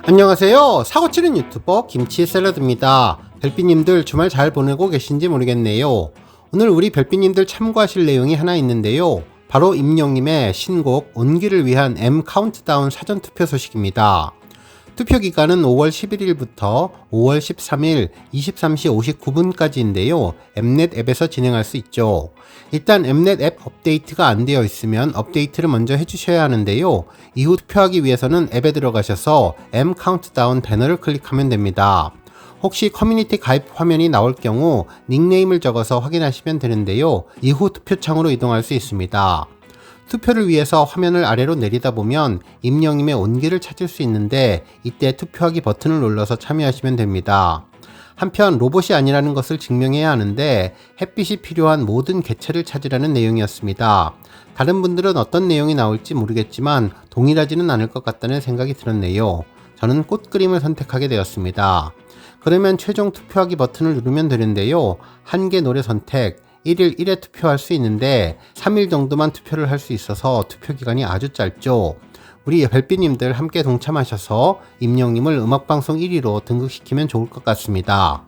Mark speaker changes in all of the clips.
Speaker 1: 안녕하세요. 사고치는 유튜버 김치샐러드입니다. 별빛님들 주말 잘 보내고 계신지 모르겠네요. 오늘 우리 별빛님들 참고하실 내용이 하나 있는데요. 바로 임영님의 신곡 온기를 위한 M 카운트다운 사전투표 소식입니다. 투표 기간은 5월 11일부터 5월 13일 23시 59분까지인데요. 엠넷 앱에서 진행할 수 있죠. 일단 엠넷 앱 업데이트가 안 되어 있으면 업데이트를 먼저 해주셔야 하는데요. 이후 투표하기 위해서는 앱에 들어가셔서 M 카운트다운 배너를 클릭하면 됩니다. 혹시 커뮤니티 가입 화면이 나올 경우 닉네임을 적어서 확인하시면 되는데요. 이후 투표창으로 이동할 수 있습니다. 투표를 위해서 화면을 아래로 내리다 보면 임영님의 온기를 찾을 수 있는데 이때 투표하기 버튼을 눌러서 참여하시면 됩니다. 한편 로봇이 아니라는 것을 증명해야 하는데 햇빛이 필요한 모든 개체를 찾으라는 내용이었습니다. 다른 분들은 어떤 내용이 나올지 모르겠지만 동일하지는 않을 것 같다는 생각이 들었네요. 저는 꽃 그림을 선택하게 되었습니다. 그러면 최종 투표하기 버튼을 누르면 되는데요. 한 개 노래 선택, 1일 1회 투표할 수 있는데 3일 정도만 투표를 할 수 있어서 투표 기간이 아주 짧죠. 우리 별빛님들 함께 동참하셔서 임영님을 음악방송 1위로 등극시키면 좋을 것 같습니다.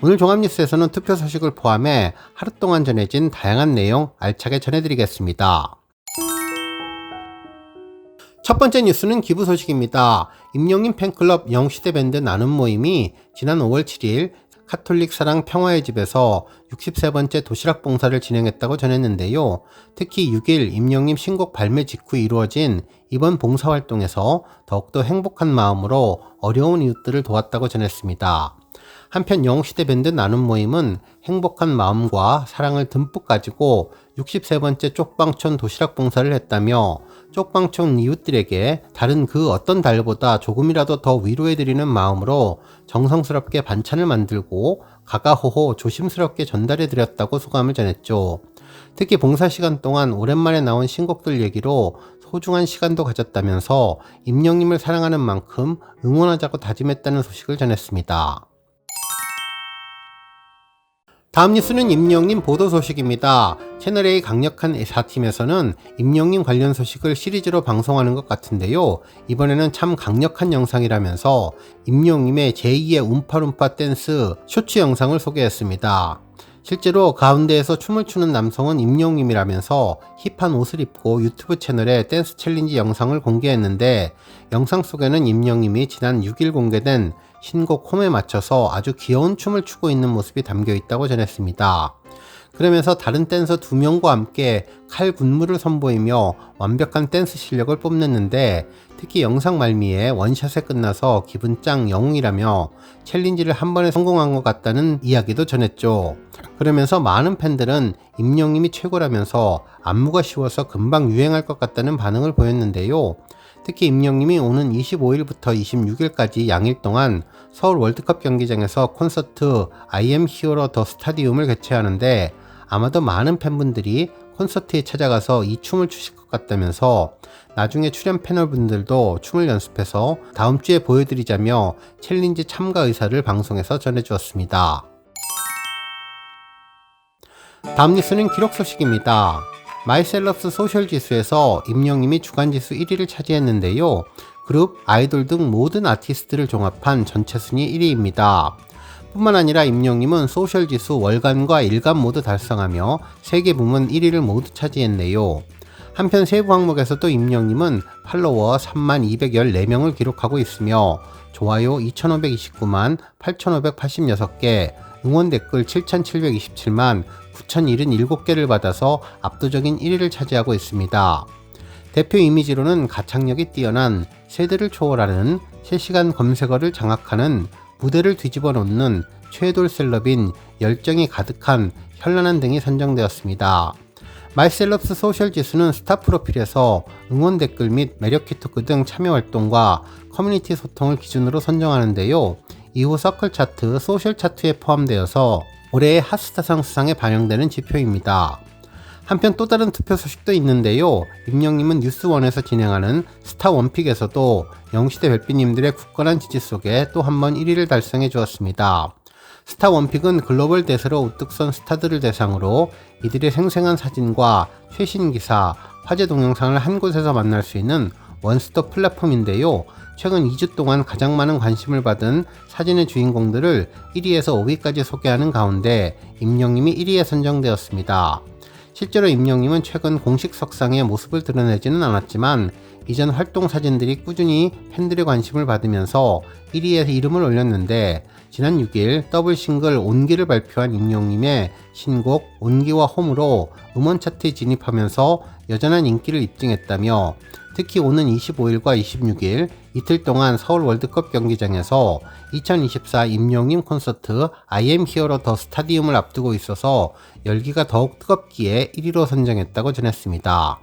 Speaker 1: 오늘 종합뉴스에서는 투표 소식을 포함해 하루 동안 전해진 다양한 내용 알차게 전해드리겠습니다. 첫 번째 뉴스는 기부 소식입니다. 임영님 팬클럽 영시대 밴드 나눔 모임이 지난 5월 7일 카톨릭 사랑 평화의 집에서 63번째 도시락 봉사를 진행했다고 전했는데요. 특히 6일 임영님 신곡 발매 직후 이루어진 이번 봉사활동에서 더욱더 행복한 마음으로 어려운 이웃들을 도왔다고 전했습니다. 한편 영시대 밴드 나눔 모임은 행복한 마음과 사랑을 듬뿍 가지고 63번째 쪽방촌 도시락 봉사를 했다며 쪽방촌 이웃들에게 다른 그 어떤 달보다 조금이라도 더 위로해드리는 마음으로 정성스럽게 반찬을 만들고 가가호호 조심스럽게 전달해드렸다고 소감을 전했죠. 특히 봉사 시간 동안 오랜만에 나온 신곡들 얘기로 소중한 시간도 가졌다면서 임영님을 사랑하는 만큼 응원하자고 다짐했다는 소식을 전했습니다. 다음 뉴스는 임영님 보도 소식입니다. 채널A 강력한 4팀에서는 임영님 관련 소식을 시리즈로 방송하는 것 같은데요. 이번에는 참 강력한 영상이라면서 임영님의 제2의 움파룸파 댄스 쇼츠 영상을 소개했습니다. 실제로 가운데에서 춤을 추는 남성은 임영님이라면서 힙한 옷을 입고 유튜브 채널에 댄스 챌린지 영상을 공개했는데 영상 속에는 임영님이 지난 6일 공개된 신곡 홈에 맞춰서 아주 귀여운 춤을 추고 있는 모습이 담겨 있다고 전했습니다. 그러면서 다른 댄서 2명과 함께 칼 군무를 선보이며 완벽한 댄스 실력을 뽐냈는데 특히 영상 말미에 원샷에 끝나서 기분 짱 영웅이라며 챌린지를 한 번에 성공한 것 같다는 이야기도 전했죠. 그러면서 많은 팬들은 임영님이 최고라면서 안무가 쉬워서 금방 유행할 것 같다는 반응을 보였는데요. 특히 임영님이 오는 25일부터 26일까지 양일 동안 서울 월드컵 경기장에서 콘서트 I am hero 더 스타디움을 개최하는데 아마도 많은 팬분들이 콘서트에 찾아가서 이 춤을 추실 것 같다면서 나중에 출연 패널분들도 춤을 연습해서 다음 주에 보여드리자며 챌린지 참가 의사를 방송에서 전해주었습니다. 다음 뉴스는 기록 소식입니다. 마이셀럽스 소셜 지수에서 임영님이 주간 지수 1위를 차지했는데요. 그룹, 아이돌 등 모든 아티스트를 종합한 전체 순위 1위입니다. 뿐만 아니라 임영님은 소셜 지수 월간과 일간 모두 달성하며 3개 부문 1위를 모두 차지했네요. 한편 세부 항목에서도 임영님은 팔로워 3214명을 기록하고 있으며 좋아요 2529만 8586개, 응원 댓글 7727만 9077개를 받아서 압도적인 1위를 차지하고 있습니다. 대표 이미지로는 가창력이 뛰어난 세대를 초월하는 실시간 검색어를 장악하는 무대를 뒤집어 놓는 최돌 셀럽인 열정이 가득한 현란한 등이 선정되었습니다. 마이셀럽스 소셜 지수는 스타 프로필에서 응원 댓글 및 매력키 토크 등 참여 활동과 커뮤니티 소통을 기준으로 선정하는데요. 이후 서클 차트, 소셜 차트에 포함되어서 올해의 핫스타상 수상에 반영되는 지표입니다. 한편 또 다른 투표 소식도 있는데요. 임영님은 뉴스원에서 진행하는 스타 원픽에서도 영시대 별빛님들의 굳건한 지지 속에 또 한 번 1위를 달성해 주었습니다. 스타 원픽은 글로벌 대세로 우뚝 선 스타들을 대상으로 이들의 생생한 사진과 최신 기사, 화제 동영상을 한 곳에서 만날 수 있는 원스톱 플랫폼인데요. 최근 2주 동안 가장 많은 관심을 받은 사진의 주인공들을 1위에서 5위까지 소개하는 가운데 임영님이 1위에 선정되었습니다. 실제로 임영님은 최근 공식 석상에 모습을 드러내지는 않았지만 이전 활동 사진들이 꾸준히 팬들의 관심을 받으면서 1위에 이름을 올렸는데, 지난 6일 더블 싱글 온기를 발표한 임영님의 신곡 온기와 홈으로 음원 차트에 진입하면서 여전한 인기를 입증했다며, 특히 오는 25일과 26일 이틀 동안 서울 월드컵 경기장에서 2024 임영님 콘서트 I am Hero 더 스타디움을 앞두고 있어서 열기가 더욱 뜨겁기에 1위로 선정했다고 전했습니다.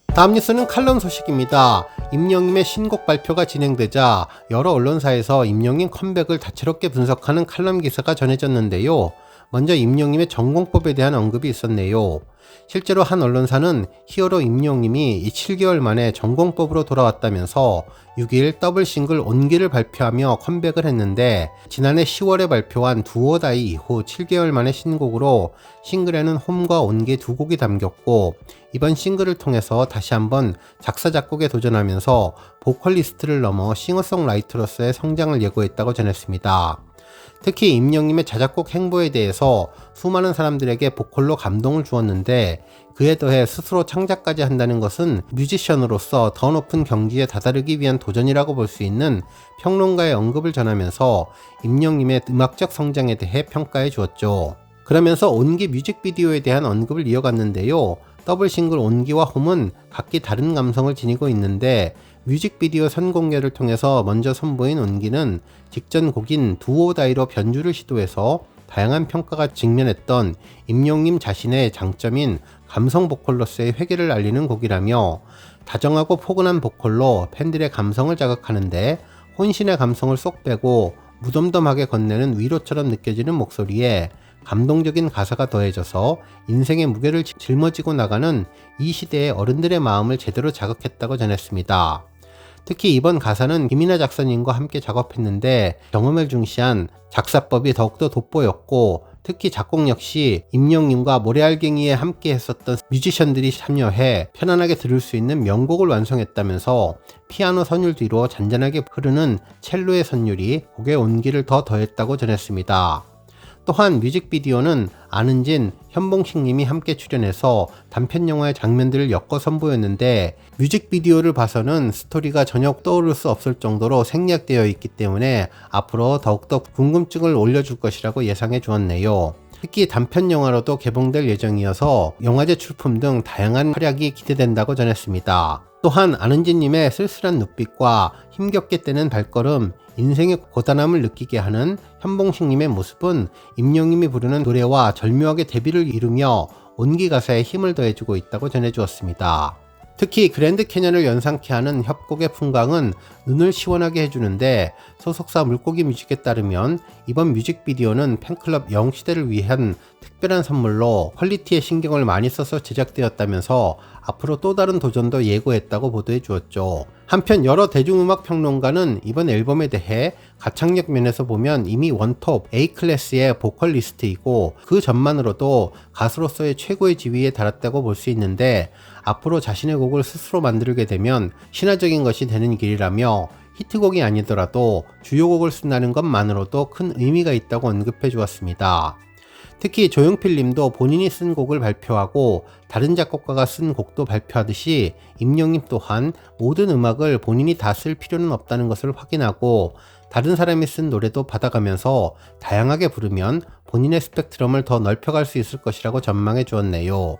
Speaker 1: 다음 뉴스는 칼럼 소식입니다. 임영님의 신곡 발표가 진행되자 여러 언론사에서 임영님 컴백을 다채롭게 분석하는 칼럼 기사가 전해졌는데요. 먼저 임영님의 전공법에 대한 언급이 있었네요. 실제로 한 언론사는 히어로 임영님이 7개월 만에 전공법으로 돌아왔다면서 6일 더블 싱글 온기를 발표하며 컴백을 했는데, 지난해 10월에 발표한 두오다이 이후 7개월 만에 신곡으로 싱글에는 홈과 온기 두 곡이 담겼고, 이번 싱글을 통해서 다시 한번 작사 작곡에 도전하면서 보컬리스트를 넘어 싱어송라이터로서의 성장을 예고했다고 전했습니다. 특히 임영님의 자작곡 행보에 대해서 수많은 사람들에게 보컬로 감동을 주었는데, 그에 더해 스스로 창작까지 한다는 것은 뮤지션으로서 더 높은 경지에 다다르기 위한 도전이라고 볼 수 있는 평론가의 언급을 전하면서 임영님의 음악적 성장에 대해 평가해 주었죠. 그러면서 온기 뮤직비디오에 대한 언급을 이어갔는데요. 더블 싱글 온기와 홈은 각기 다른 감성을 지니고 있는데, 뮤직비디오 선공개를 통해서 먼저 선보인 온기는 직전 곡인 두오다이로 변주를 시도해서 다양한 평가가 직면했던 임영님 자신의 장점인 감성 보컬로서의 회개를 알리는 곡이라며, 다정하고 포근한 보컬로 팬들의 감성을 자극하는데 혼신의 감성을 쏙 빼고 무덤덤하게 건네는 위로처럼 느껴지는 목소리에 감동적인 가사가 더해져서 인생의 무게를 짊어지고 나가는 이 시대의 어른들의 마음을 제대로 자극했다고 전했습니다. 특히 이번 가사는 김이나 작사님과 함께 작업했는데 경험을 중시한 작사법이 더욱더 돋보였고, 특히 작곡 역시 임영님과 모래알갱이에 함께 했었던 뮤지션들이 참여해 편안하게 들을 수 있는 명곡을 완성했다면서 피아노 선율 뒤로 잔잔하게 흐르는 첼로의 선율이 곡의 온기를 더 더했다고 전했습니다. 또한 뮤직비디오는 안은진, 현봉식님이 함께 출연해서 단편영화의 장면들을 엮어 선보였는데, 뮤직비디오를 봐서는 스토리가 전혀 떠오를 수 없을 정도로 생략되어 있기 때문에 앞으로 더욱더 궁금증을 올려줄 것이라고 예상해 주었네요. 특히 단편영화로도 개봉될 예정이어서 영화제 출품 등 다양한 활약이 기대된다고 전했습니다. 또한 안은진님의 쓸쓸한 눈빛과 힘겹게 떼는 발걸음, 인생의 고단함을 느끼게 하는 현봉식님의 모습은 임영님이 부르는 노래와 절묘하게 대비를 이루며 온기 가사에 힘을 더해주고 있다고 전해주었습니다. 특히 그랜드 캐년을 연상케 하는 협곡의 풍광은 눈을 시원하게 해주는데, 소속사 물고기 뮤직에 따르면 이번 뮤직비디오는 팬클럽 영시대를 위한 특별한 선물로 퀄리티에 신경을 많이 써서 제작되었다면서 앞으로 또 다른 도전도 예고했다고 보도해 주었죠. 한편 여러 대중음악 평론가는 이번 앨범에 대해 가창력 면에서 보면 이미 원톱 A클래스의 보컬리스트이고 그 전만으로도 가수로서의 최고의 지위에 달았다고 볼 수 있는데, 앞으로 자신의 곡을 스스로 만들게 되면 신화적인 것이 되는 길이라며 히트곡이 아니더라도 주요 곡을 쓴다는 것만으로도 큰 의미가 있다고 언급해 주었습니다. 특히 조용필 님도 본인이 쓴 곡을 발표하고 다른 작곡가가 쓴 곡도 발표하듯이 임영님 또한 모든 음악을 본인이 다 쓸 필요는 없다는 것을 확인하고 다른 사람이 쓴 노래도 받아가면서 다양하게 부르면 본인의 스펙트럼을 더 넓혀갈 수 있을 것이라고 전망해 주었네요.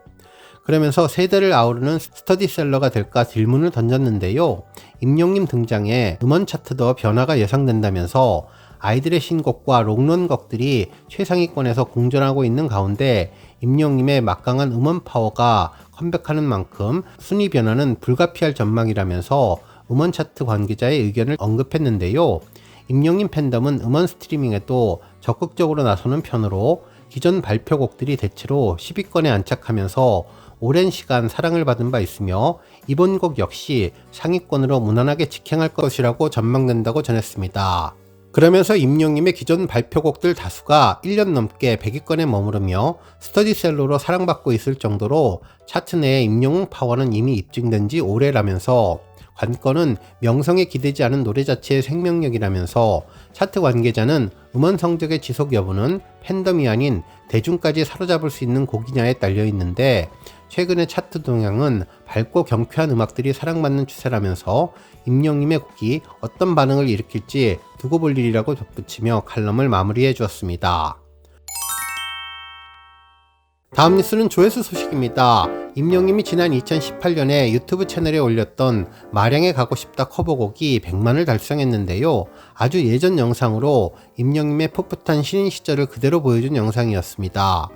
Speaker 1: 그러면서 세대를 아우르는 스터디셀러가 될까 질문을 던졌는데요. 임영님 등장에 음원 차트도 변화가 예상된다면서 아이들의 신곡과 롱런곡들이 최상위권에서 공존하고 있는 가운데 임영님의 막강한 음원 파워가 컴백하는 만큼 순위 변화는 불가피할 전망이라면서 음원 차트 관계자의 의견을 언급했는데요. 임영님 팬덤은 음원 스트리밍에도 적극적으로 나서는 편으로 기존 발표곡들이 대체로 10위권에 안착하면서 오랜 시간 사랑을 받은 바 있으며 이번 곡 역시 상위권으로 무난하게 직행할 것이라고 전망된다고 전했습니다. 그러면서 임영님의 기존 발표곡들 다수가 1년 넘게 100위권에 머무르며 스터디셀러로 사랑받고 있을 정도로 차트 내에 임영웅 파워는 이미 입증된 지 오래라면서 관건은 명성에 기대지 않은 노래 자체의 생명력이라면서 차트 관계자는 음원 성적의 지속 여부는 팬덤이 아닌 대중까지 사로잡을 수 있는 곡이냐에 딸려 있는데, 최근의 차트 동향은 밝고 경쾌한 음악들이 사랑받는 추세라면서 임영님의 곡이 어떤 반응을 일으킬지 두고 볼 일이라고 덧붙이며 칼럼을 마무리해 주었습니다. 다음 뉴스는 조회수 소식입니다. 임영님이 지난 2018년에 유튜브 채널에 올렸던 마량에 가고 싶다 커버곡이 100만을 달성했는데요. 아주 예전 영상으로 임영님의 풋풋한 신인 시절을 그대로 보여준 영상이었습니다.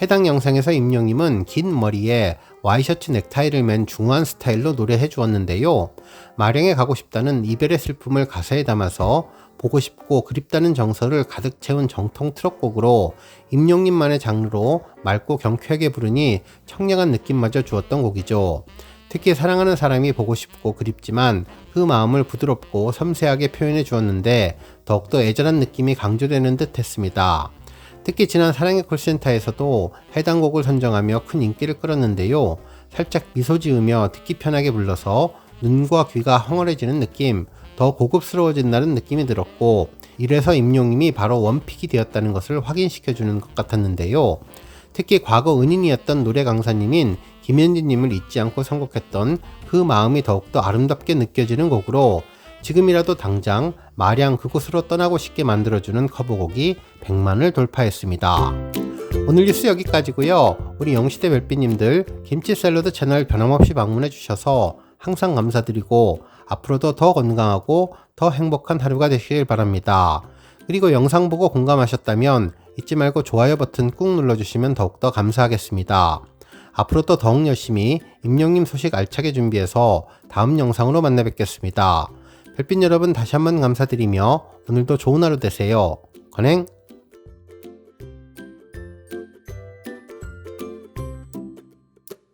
Speaker 1: 해당 영상에서 임영님은 긴 머리에 와이셔츠 넥타이를 맨 중후한 스타일로 노래해 주었는데요. 마량에 가고 싶다는 이별의 슬픔을 가사에 담아서 보고 싶고 그립다는 정서를 가득 채운 정통 트롯곡으로 임영님만의 장르로 맑고 경쾌하게 부르니 청량한 느낌마저 주었던 곡이죠. 특히 사랑하는 사람이 보고 싶고 그립지만 그 마음을 부드럽고 섬세하게 표현해 주었는데 더욱더 애절한 느낌이 강조되는 듯 했습니다. 특히 지난 사랑의 콜센터에서도 해당 곡을 선정하며 큰 인기를 끌었는데요. 살짝 미소 지으며 듣기 편하게 불러서 눈과 귀가 황홀해지는 느낌, 더 고급스러워진다는 느낌이 들었고, 이래서 임영님이 바로 원픽이 되었다는 것을 확인시켜주는 것 같았는데요. 특히 과거 은인이었던 노래 강사님인 김현진님을 잊지 않고 선곡했던 그 마음이 더욱더 아름답게 느껴지는 곡으로 지금이라도 당장 마량 그곳으로 떠나고 싶게 만들어주는 커버곡이 100만을 돌파했습니다. 오늘 뉴스 여기까지고요. 우리 영시대 별빛님들 김치 샐러드 채널 변함없이 방문해 주셔서 항상 감사드리고 앞으로도 더 건강하고 더 행복한 하루가 되시길 바랍니다. 그리고 영상 보고 공감하셨다면 잊지 말고 좋아요 버튼 꾹 눌러주시면 더욱더 감사하겠습니다. 앞으로도 더욱 열심히 임영님 소식 알차게 준비해서 다음 영상으로 만나 뵙겠습니다. 별빛 여러분 다시 한번 감사드리며 오늘도 좋은 하루 되세요. 건행!